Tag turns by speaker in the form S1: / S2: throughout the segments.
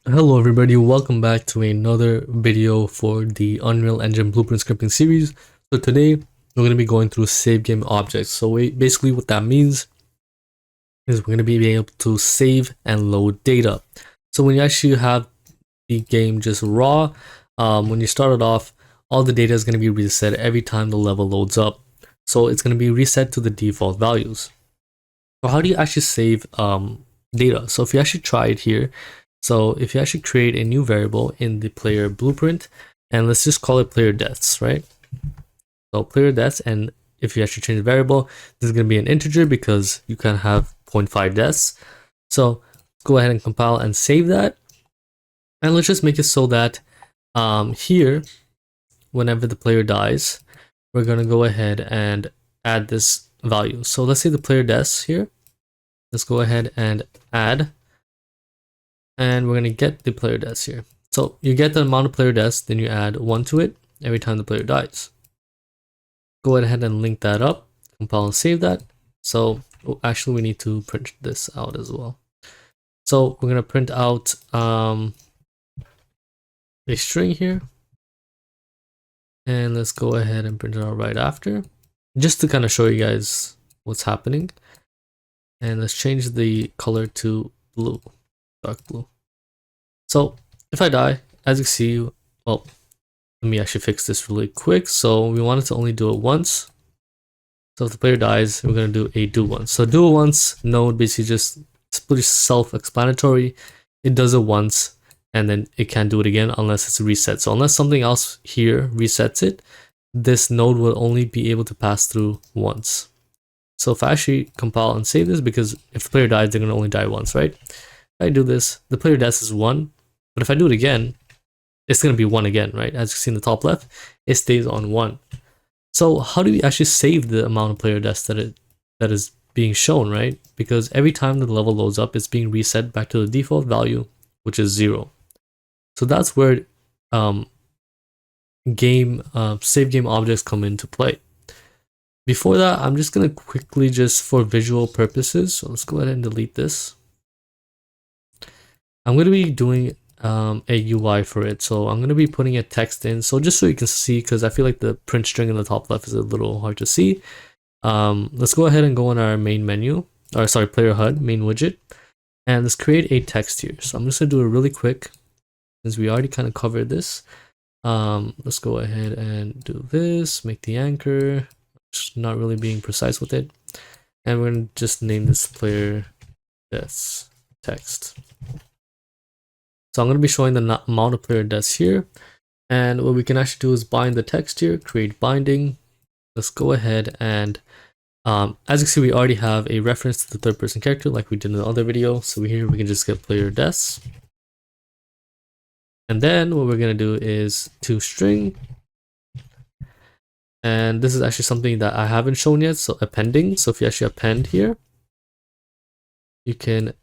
S1: Hello everybody, welcome back to another video for the Unreal Engine Blueprint Scripting series. So today we're going to be going through save game objects. So basically what that means is we're going to be able to save and load data. So when you actually have the game just raw, when you start it off, all the data is going to be reset every time the level loads up. So it's going to be reset to the default values. So how do you actually save data? So if you actually try it here, so if you actually create a new variable in the player blueprint, and let's just call it player deaths, right? So player deaths, and if you actually change the variable, this is going to be an integer because you can have 0.5 deaths. So go ahead and compile and save that. And let's just make it so that here, whenever the player dies, we're going to go ahead and add this value. So let's say the player deaths here. Let's go ahead and add, and we're going to get the player deaths here. So you get the amount of player deaths, then you add 1 to it every time the player dies. Go ahead and link that up, compile and save that. So actually we need to print this out as well. So we're going to print out a string here, and let's go ahead and print it out right after, just to kind of show you guys what's happening. And let's change the color to blue, dark blue. So if I die, as you see, well, let me actually fix this really quick. So we wanted to only do it once. So if the player dies, we're going to do a do once. So do it once node basically just, it's pretty self-explanatory. It does it once and then it can't do it again unless it's reset. So unless something else here resets it, this node will only be able to pass through once. So if I actually compile and save this, because if the player dies, they're going to only die once, right? If I do this, the player death is 1, but if I do it again, it's going to be 1 again, right? As you see in the top left, it stays on 1. So how do we actually save the amount of player deaths that is being shown, right? Because every time the level loads up, it's being reset back to the default value, which is 0. So that's where save game objects come into play. Before that, I'm just going to quickly, just for visual purposes, so let's go ahead and delete this. I'm going to be doing a UI for it. So I'm going to be putting a text in. So just so you can see, because I feel like the print string in the top left is a little hard to see. Let's go ahead and go on our main menu, or sorry, player HUD, main widget. And let's create a text here. So I'm just going to do it really quick, since we already kind of covered this. Let's go ahead and do this, make the anchor. Just not really being precise with it, and we're gonna just name this player deaths text. So I'm gonna be showing the amount of player deaths here, and what we can actually do is bind the text here, create binding. Let's go ahead and as you can see, we already have a reference to the third person character like we did in the other video. So here we can just get player deaths, and then what we're gonna do is to string. And this is actually something that I haven't shown yet, so appending. So if you actually append here, you can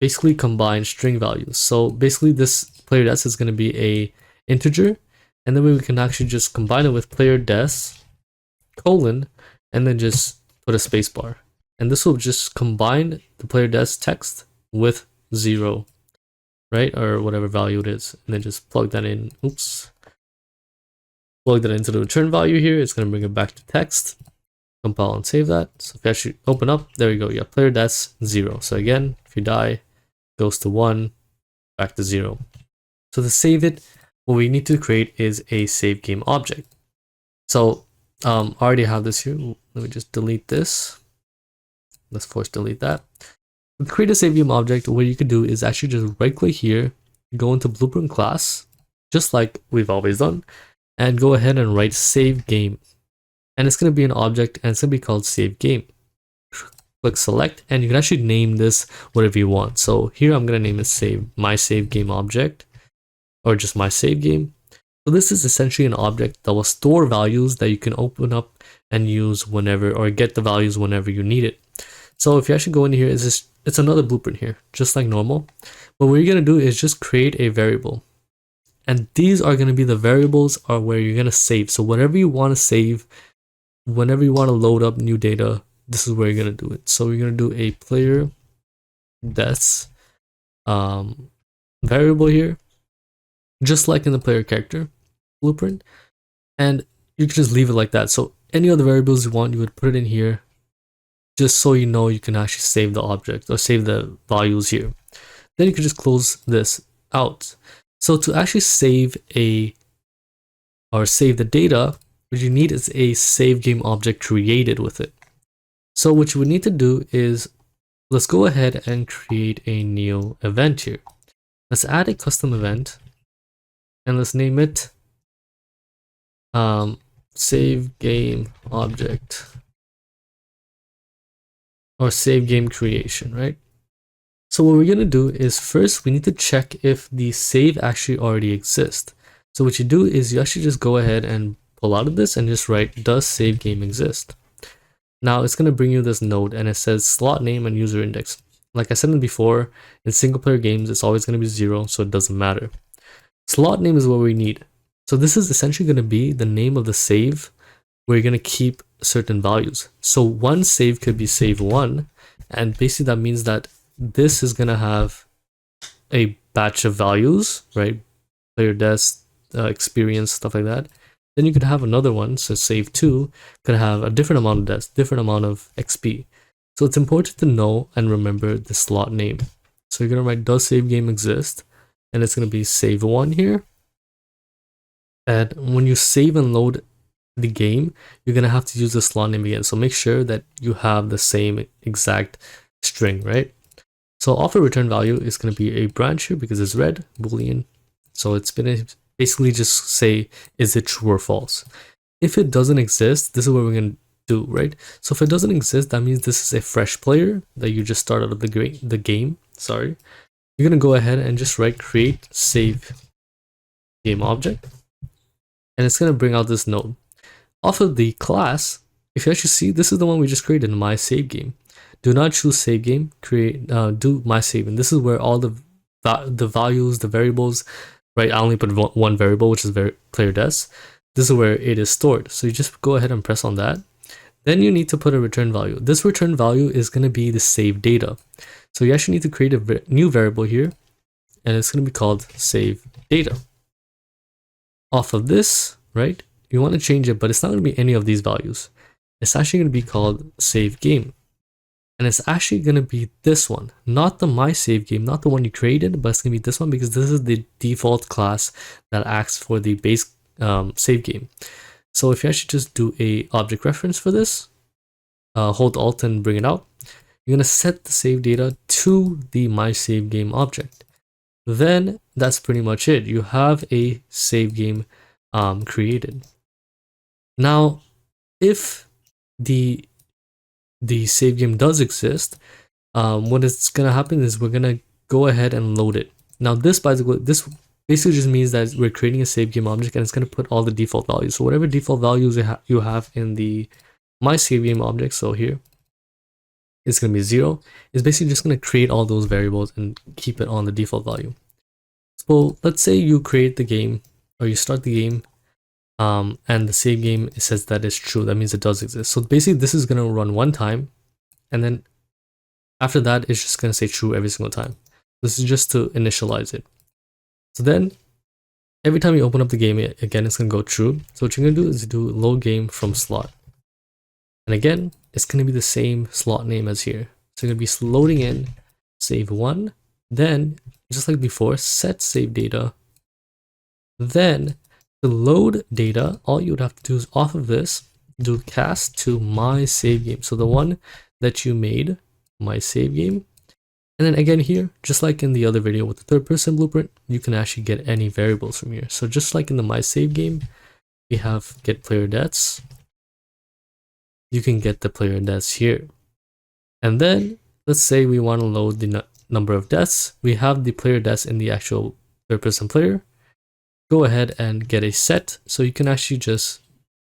S1: basically combine string values. So basically this player deaths is going to be a integer, and then we can actually just combine it with player deaths colon, and then just put a spacebar. And this will just combine the player deaths text with 0, right? Or whatever value it is, and then just plug that in. Oops. Plug that into the return value here. It's going to bring it back to text. Compile and save that. So if you actually open up, there we go. Yeah, player deaths 0. So again, if you die, it goes to 1, back to 0. So to save it, what we need to create is a save game object. So I already have this here. Let me just delete this. Let's force delete that. To create a save game object, what you could do is actually just right click here, go into Blueprint class, just like we've always done, and go ahead and write save game. And it's going to be an object, and it's going to be called save game. Click select, and you can actually name this whatever you want. So here I'm going to name it my save game object, or just my save game. So this is essentially an object that will store values that you can open up and use whenever, or get the values whenever you need it. So if you actually go in here, it's another blueprint here, just like normal. But what you're going to do is just create a variable. And these are going to be the variables are where you're going to save. So whatever you want to save, whenever you want to load up new data, this is where you're going to do it. So we're going to do a player deaths variable here, just like in the player character blueprint, and you can just leave it like that. So any other variables you want, you would put it in here, just so you know you can actually save the object or save the values here. Then you can just close this out. So to actually save the data, what you need is a save game object created with it. So what you would need to do is, let's go ahead and create a new event here. Let's add a custom event and let's name it save game object or save game creation, right? So what we're gonna do is, first we need to check if the save actually already exists. So what you do is you actually just go ahead and pull out of this and just write, does save game exist? Now it's gonna bring you this node and it says slot name and user index. Like I said before, in single player games, it's always gonna be 0, so it doesn't matter. Slot name is what we need. So this is essentially gonna be the name of the save where you're gonna keep certain values. So one save could be save 1, and basically that means that this is gonna have a batch of values, right? Player deaths, experience, stuff like that. Then you could have another one, so save 2 could have a different amount of deaths, different amount of XP. So it's important to know and remember the slot name. So you're gonna write does save game exist, and it's gonna be save 1 here. And when you save and load the game, you're gonna have to use the slot name again. So make sure that you have the same exact string, right? So offer return value is going to be a branch here because it's red, boolean. So it's been basically just say, is it true or false? If it doesn't exist, this is what we're going to do, right? So if it doesn't exist, that means this is a fresh player that you just started out of the game. Sorry, you're going to go ahead and just write create save game object, and it's going to bring out this node. Off of the class, if you actually see, this is the one we just created in my save game. Do not choose save game, do my save, and this is where all the values, the variables, right? I only put one variable, which is player deaths. This is where it is stored. So you just go ahead and press on that. Then you need to put a return value. This return value is going to be the save data. So you actually need to create a new variable here, and it's going to be called save data. Off of this, right? You want to change it, but it's not going to be any of these values. It's actually going to be called save game. And it's actually going to be this one, not the my save game, not the one you created, but it's going to be this one because this is the default class that acts for the base save game. So if you actually just do a object reference for this, hold Alt and bring it out, you're going to set the save data to the my save game object. Then that's pretty much it. You have a save game created. Now, if the save game does exist, what is going to happen is we're going to go ahead and load it. Now this, by the way, this basically just means that we're creating a save game object and it's going to put all the default values. So whatever default values you have in the my save game object, so here it's going to be 0. It's basically just going to create all those variables and keep it on the default value. So let's say you create the game or you start the game, and the save game, it says that it's true. That means it does exist. So basically this is going to run one time, and then after that it's just going to say true every single time. This is just to initialize it. So then every time you open up the game again, it's going to go true. So what you're going to do is do load game from slot, and again it's going to be the same slot name as here. So you're going to be loading in save 1, then just like before, set save data. Then to load data, all you would have to do is off of this, do cast to my save game. So the one that you made, my save game. And then again here, just like in the other video with the third person blueprint, you can actually get any variables from here. So just like in the my save game, we have get player deaths. You can get the player deaths here. And then let's say we want to load the number of deaths. We have the player deaths in the actual third person player. Go ahead and get a set, so you can actually just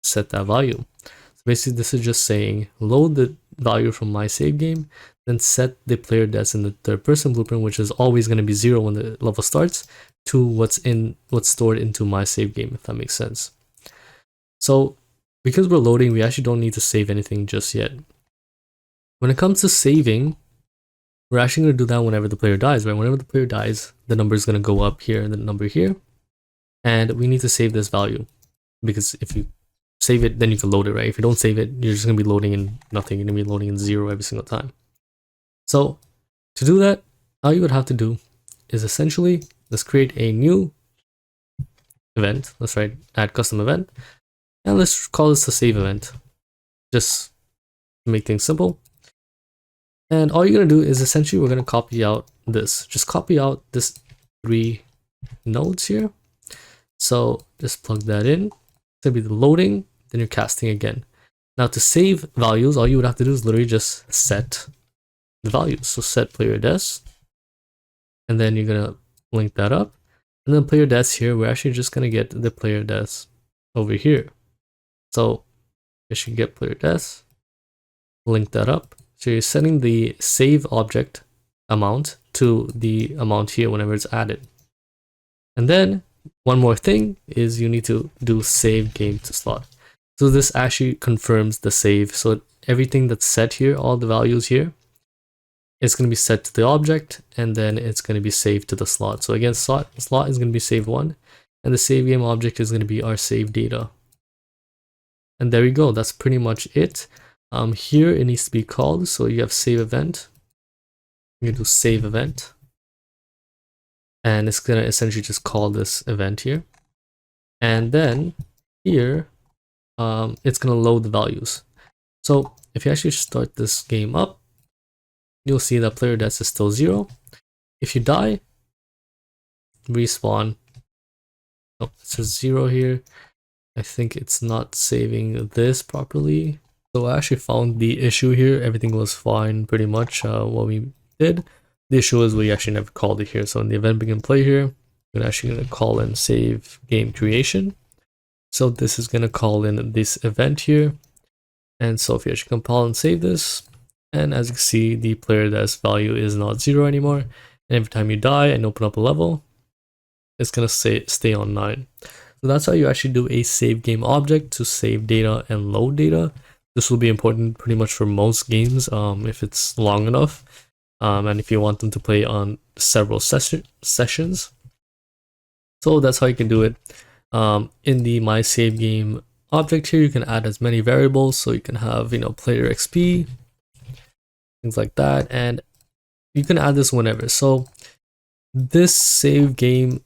S1: set that value. So basically this is just saying load the value from my save game, then set the player deaths in the third person blueprint, which is always going to be 0 when the level starts, to what's stored into my save game, if that makes sense. So because we're loading, we actually don't need to save anything just yet. When it comes to saving, we're actually going to do that whenever the player dies, right? Whenever the player dies, the number is going to go up here and the number here. And we need to save this value, because if you save it, then you can load it, right? If you don't save it, you're just going to be loading in nothing. You're going to be loading in 0 every single time. So to do that, all you would have to do is essentially, let's create a new event. Let's write add custom event. And let's call this the save event, just to make things simple. And all you're going to do is essentially, we're going to copy out this. Just copy out this 3 nodes here. So just plug that in. It's going to be the loading, then you're casting again. Now to save values, all you would have to do is literally just set the values. So set player des, and then you're going to link that up. And then player des here, we're actually just going to get the player des over here. So you should get player des, link that up. So you're setting the save object amount to the amount here whenever it's added. And then one more thing is you need to do save game to slot. So this actually confirms the save. So everything that's set here, all the values here, it's going to be set to the object, and then it's going to be saved to the slot. So again, slot is going to be save 1, and the save game object is going to be our save data. And there we go. That's pretty much it. Here it needs to be called. So you have save event. You can do save event, and it's going to essentially just call this event here. And then here, it's going to load the values. So if you actually start this game up, you'll see that player des is still 0. If you die, respawn. Oh, it says 0 here. I think it's not saving this properly. So I actually found the issue here. Everything was fine pretty much what we did. The issue is we actually never called it here. So in the event begin play here, we're actually going to call in save game creation. So this is going to call in this event here. And so if you actually compile and save this, and as you can see, the player des value is not 0 anymore. And every time you die and open up a level, it's going to stay on 9. So that's how you actually do a save game object to save data and load data. This will be important pretty much for most games if it's long enough. And if you want them to play on several sessions. So that's how you can do it. In the my save game object here, you can add as many variables. So you can have, player XP, things like that, and you can add this whenever. So this save game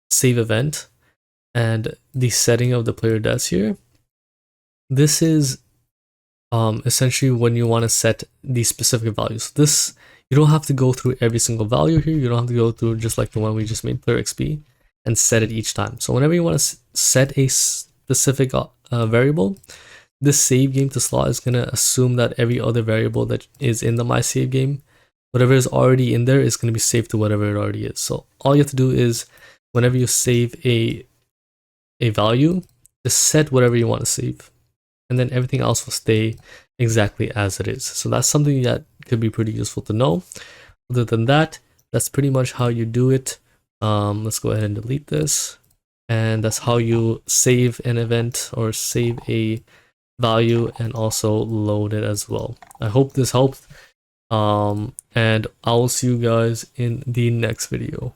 S1: save event and the setting of the player des here, this is essentially when you want to set these specific values. This, you don't have to go through every single value here. You don't have to go through just like the one we just made, player XP, and set it each time. So whenever you want to set a specific variable, this save game to slot is going to assume that every other variable that is in the my save game, whatever is already in there, is going to be saved to whatever it already is. So all you have to do is whenever you save a value, just set whatever you want to save, and then everything else will stay exactly as it is. So that's something that could be pretty useful to know. Other than that, that's pretty much how you do it. Let's go ahead and delete this. And that's how you save an event or save a value and also load it as well. I hope this helped. And I will see you guys in the next video.